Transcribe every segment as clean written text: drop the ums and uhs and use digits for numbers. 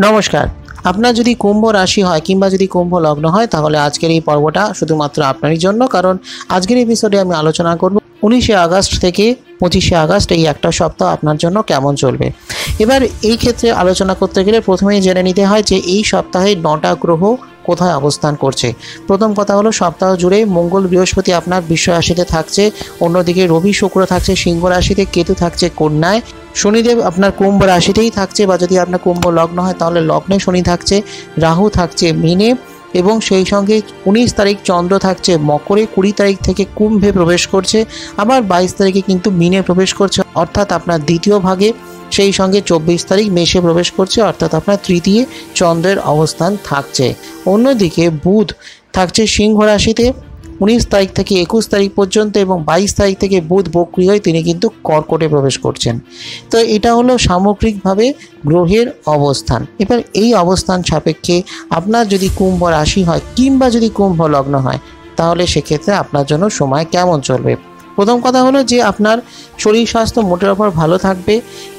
নমস্কার। আপনার যদি কুম্ভ রাশি হয় কিংবা যদি কুম্ভ লগ্ন হয় তাহলে আজকের এই পর্বটা শুধুমাত্র আপনারই জন্য, কারণ আজকের এপিসোডে আমি আলোচনা করব 19শে আগস্ট থেকে 25শে আগস্ট এই একটা সপ্তাহ আপনার জন্য কেমন চলবে। এবার এই ক্ষেত্রে আলোচনা করতে গেলে প্রথমেই জেনে নিতে হয় যে এই সপ্তাহে 9টা গ্রহ কোথায় অবস্থান করছে। প্রথম কথা হলো সপ্তাহ জুড়ে মঙ্গল বৃহস্পতি আপনার বৃষ রাশিতে থাকছে, অন্যদিকে রবি শুক্র থাকছে সিংহ রাশিতে, কেতু থাকছে কন্যায়, শনিদেব আপনার কুম্ভ রাশিতেই থাকছে, বা যদি আপনার কুম্ভ লগ্ন হয় তাহলে লগ্নে শনি থাকছে, রাহু থাকছে মীনে, এবং সেই সঙ্গে 19 তারিখ চন্দ্র থাকছে মকরে, 20 তারিখ থেকে কুম্ভে প্রবেশ করছে, আবার 22 তারিখে কিন্তু মীনে প্রবেশ করছে অর্থাৎ আপনার দ্বিতীয় ভাগে, সেই সঙ্গে 24 তারিখ মেষে প্রবেশ করছে অর্থাৎ আপনার তৃতীয় চন্দ্রের অবস্থান থাকছে। অন্যদিকে বুধ থাকছে সিংহ রাশিতে 19 তারিখ থেকে 21 তারিখ পর্যন্ত, এবং 22 তারিখ থেকে বুধ বক্রী হয়ে তিনি কিন্তু কর্কটে প্রবেশ করছেন। তো এটা হলো সামগ্রিকভাবে গ্রহের অবস্থান। এবার এই অবস্থান সাপেক্ষে আপনার যদি কুম্ভ রাশি হয় কিংবা যদি কুম্ভ লগ্ন হয় তাহলে সেক্ষেত্রে আপনার জন্য সময় কেমন চলবে। প্রথম কথা হলো যে আপনার শরীর স্বাস্থ্য মোটের ওপর ভালো থাকবে,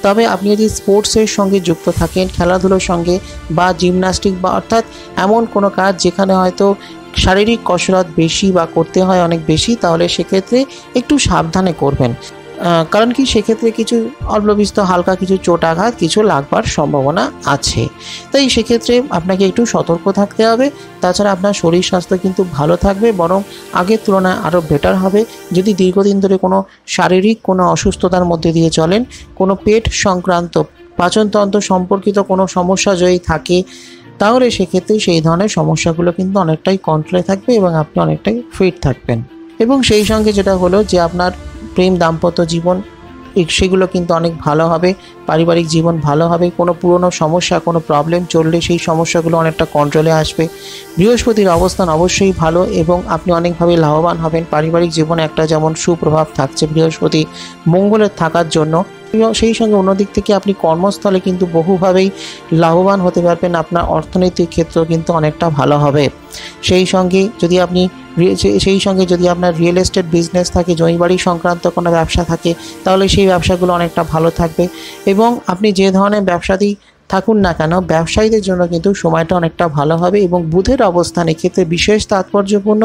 তবে আপনি যদি স্পোর্টসের সঙ্গে যুক্ত থাকেন, খেলাধুলোর সঙ্গে বা জিমন্যাস্টিক বা অর্থাৎ এমন কোনো কাজ যেখানে হয়তো শারীরিক কসরত বেশি বা করতে হয় অনেক বেশি, তাহলে সেক্ষেত্রে একটু সাবধানে করবেন। কারণ কি সেক্ষেত্রে কিছু অল্প বিস্তর হালকা কিছু চোট আঘাত কিছু লাগবার সম্ভাবনা আছে, তাই সেক্ষেত্রে আপনাকে একটু সতর্ক থাকতে হবে। তাছাড়া আপনার শরীর স্বাস্থ্য কিন্তু ভালো থাকবে, বরং আগের তুলনায় আরও বেটার হবে। যদি দীর্ঘদিন ধরে কোনো শারীরিক কোনো অসুস্থতার মধ্যে দিয়ে চলেন, কোনো পেট সংক্রান্ত পাচনতন্ত্র সম্পর্কিত কোনো সমস্যা যদি থাকে, তাহলে সেক্ষেত্রে সেই ধরনের সমস্যাগুলো কিন্তু অনেকটাই কন্ট্রোলে থাকবে এবং আপনি অনেকটাই ফিট থাকবেন। এবং সেই সঙ্গে যেটা হলো যে আপনার প্রেম দাম্পত্য জীবন সেগুলো কিন্তু অনেক ভালো হবে, পারিবারিক জীবন ভালো হবে। কোনো পুরনো সমস্যা কোনো প্রবলেম চললে সেই সমস্যাগুলো অনেকটা কন্ট্রোলে আসবে। বৃহস্পতির অবস্থান অবশ্যই ভালো এবং আপনি অনেকভাবে লাভবান হবেন। পারিবারিক জীবনে একটা যেমন সুপ্রভাব থাকছে বৃহস্পতি মঙ্গলের থাকার জন্য, সেই সঙ্গে অন্যদিক থেকে আপনি কর্মস্থলে কিন্তু বহুভাবেই লাভবান হতে পারবেন। আপনার অর্থনৈতিক ক্ষেত্র কিন্তু অনেকটা ভালো হবে। সেই সঙ্গে যদি আপনার রিয়েল এস্টেট বিজনেস থাকে, জমিবাড়ি সংক্রান্ত কোনো ব্যবসা থাকে, তাহলে সেই ব্যবসাগুলো অনেকটা ভালো থাকবে। এবং আপনি যে ধরনের ব্যবসাতেই থাকুন না কেন, ব্যবসায়ীদের জন্য কিন্তু সময়টা অনেকটা ভালো হবে। এবং বুধের অবস্থান এক্ষেত্রে বিশেষ তাৎপর্যপূর্ণ।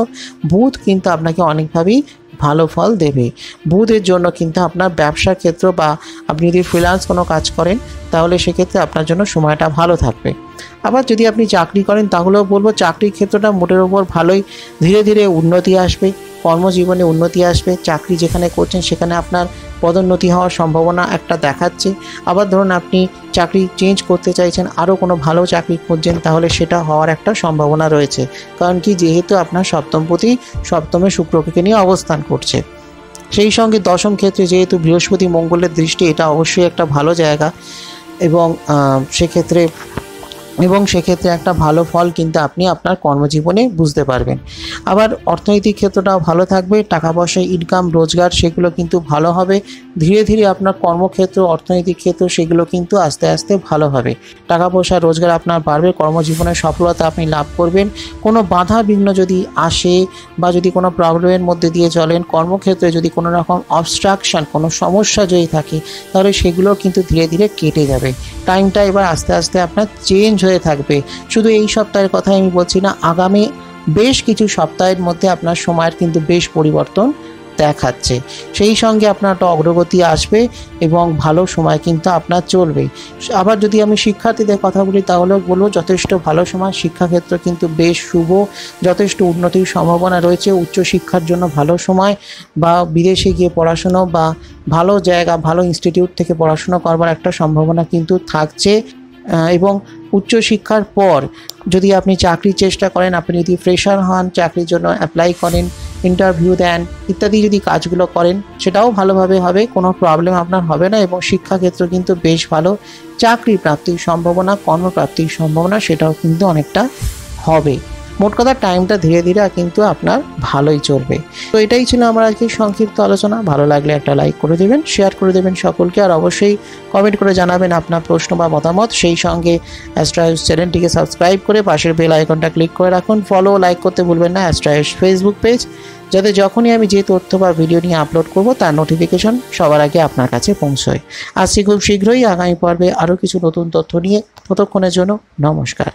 বুধ কিন্তু আপনাকে অনেকভাবেই ভালো ফল দেবে। বুধের জন্য কিন্তু আপনার ব্যবসার ক্ষেত্র বা আপনি যদি ফ্রিল্যান্স কোনো কাজ করেন তাহলে সেক্ষেত্রে আপনার জন্য সময়টা ভালো থাকবে। আবার যদি আপনি চাকরি করেন তাহলেও বলবো চাকরির ক্ষেত্রটা মোটের ওপর ভালোই, ধীরে ধীরে উন্নতি আসবে, কর্মজীবনে উন্নতি আসবে। চাকরি যেখানে করছেন সেখানে আপনার পদোন্নতি হওয়ার সম্ভাবনা একটা দেখাচ্ছে। আবার ধরুন আপনি চাকরি চেঞ্জ করতে চাইছেন, আরও কোনো ভালো চাকরি খুঁজছেন, তাহলে সেটা হওয়ার একটা সম্ভাবনা রয়েছে। কারণ কি যেহেতু আপনার সপ্তমপতি সপ্তমে শুক্রকে নিয়ে অবস্থান করছে, সেই সঙ্গে দশম ক্ষেত্রে যেহেতু বৃহস্পতি মঙ্গলের দৃষ্টি, এটা অবশ্যই একটা ভালো জায়গা এবং সেক্ষেত্রে একটা ভালো ফল কিন্তু আপনি আপনার কর্মজীবনে বুঝতে পারবেন। আবার অর্থনৈতিক ক্ষেত্রটাও ভালো থাকবে, টাকা পয়সা ইনকাম রোজগার সেগুলো কিন্তু ভালো হবে। ধীরে ধীরে আপনার কর্মক্ষেত্র অর্থনৈতিক ক্ষেত্র সেগুলো কিন্তু আস্তে আস্তে ভালো হবে। টাকা পয়সা রোজগার আপনার বাড়বে, কর্মজীবনের সফলতা আপনি লাভ করবেন। কোনো বাধা বিঘ্ন যদি আসে বা যদি কোনো প্রবলেমের মধ্যে দিয়ে চলেন, কর্মক্ষেত্রে যদি কোনো রকম অবস্ট্রাকশন কোনো সমস্যা যদি থাকে, তাহলে সেগুলো কিন্তু ধীরে ধীরে কেটে যাবে। টাইমটা এবার আস্তে আস্তে আপনার চেঞ্জ হয়ে থাকবে। শুধু এই সপ্তাহের কথাই আমি বলছি না, আগামী বেশ কিছু সপ্তাহের মধ্যে আপনার সময়ের কিন্তু বেশ পরিবর্তন দেখাচ্ছে। সেই সঙ্গে আপনার একটা অগ্রগতি আসবে এবং ভালো সময় কিন্তু আপনার চলবে। আবার যদি আমি শিক্ষার্থীদের কথা বলি তাহলেও বলবো যথেষ্ট ভালো সময়, শিক্ষাক্ষেত্র কিন্তু বেশ শুভ, যথেষ্ট উন্নতির সম্ভাবনা রয়েছে। উচ্চশিক্ষার জন্য ভালো সময়, বা বিদেশে গিয়ে পড়াশুনো বা ভালো জায়গা ভালো ইনস্টিটিউট থেকে পড়াশুনো করবার একটা সম্ভাবনা কিন্তু থাকছে। এবং উচ্চশিক্ষার পর যদি আপনি চাকরির চেষ্টা করেন, আপনি যদি ফ্রেশার হন, চাকরির জন্য অ্যাপ্লাই করেন, ইন্টারভিউ দেন ইত্যাদি যদি কাজগুলো করেন, সেটাও ভালোভাবে হবে, কোনো প্রবলেম আপনার হবে না। এবং শিক্ষাক্ষেত্র কিন্তু বেশ ভালো, চাকরি প্রাপ্তির সম্ভাবনা, কর্মপ্রাপ্তির সম্ভাবনা সেটাও কিন্তু অনেকটা হবে। মোট কথা টাইমটা ধীরে ধীরে কিন্তু আপনার ভালোই চলবে। তো এটাই ছিল আমার আজকে সংক্ষিপ্ত আলোচনা। ভালো লাগলে একটা লাইক করে দেবেন, শেয়ার করে দেবেন সকলকে, আর অবশ্যই কমেন্ট করে জানাবেন আপনার প্রশ্ন বা মতামত। সেই সঙ্গে অ্যাস্ট্রোহাউস চ্যানেলটিকে সাবস্ক্রাইব করে পাশের বেল আইকনটা ক্লিক করে রাখুন। ফলো লাইক করতে ভুলবেন না অ্যাস্ট্রোহাউস ফেসবুক পেজ। যাতে যখনই আমি যে তথ্য বা ভিডিও নিয়ে আপলোড করব তার নোটিফিকেশন সবার আগে আপনার কাছে পৌঁছয়। আসছি খুব শীঘ্রই আগামী পর্বে আরও কিছু নতুন তথ্য নিয়ে। ততক্ষণের জন্য নমস্কার।